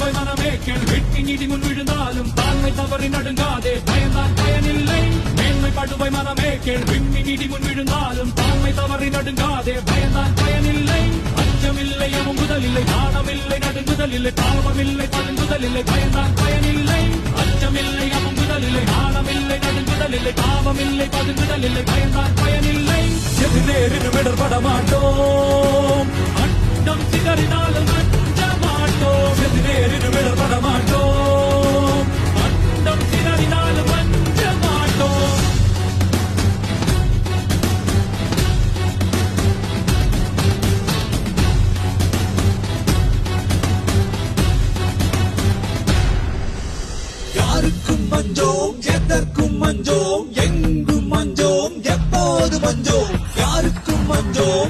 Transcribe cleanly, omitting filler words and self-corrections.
படுவாய் மனமே கேள் வெட்டி நீதி முன் விழுந்தாலும் தாழ்மை தவறி நடுங்காதே பயந்தான் பயனில்லை மேன்மை படுவாய் மனமே கேள் வெட்டி நீதி முன் விழுந்தாலும் தாழ்மை தவறி நடுங்காதே பயந்தான் பயனில்லை அச்சமில்லை அமுங்குதல் இல்லை நாணமில்லை நடுங்குதல் இல்லை பாவமில்லை பதுங்குதல் இல்லை பயந்தான் பயனில்லை அச்சமில்லை அமுங்குதல் இல்லை நாணமில்லை நடுங்குதல் இல்லை பாவமில்லை பதுங்குதல் இல்லை பயந்தான் பயனில்லை எதிரேறினு விடற்பட மாட்டோம் அண்டம் சிதறினாலும் அஞ்ச மாட்டோம் எதிரேறினு விடற்பட மாட்டோம் அண்டம் சிதறினாலும் அஞ்ச மாட்டோம் யாருக்கும் மஞ்சோம் எதற்கும் மஞ்சோம் எங்கும் மஞ்சோம் எப்போது மஞ்சோம் யாருக்கும் மஞ்சோம்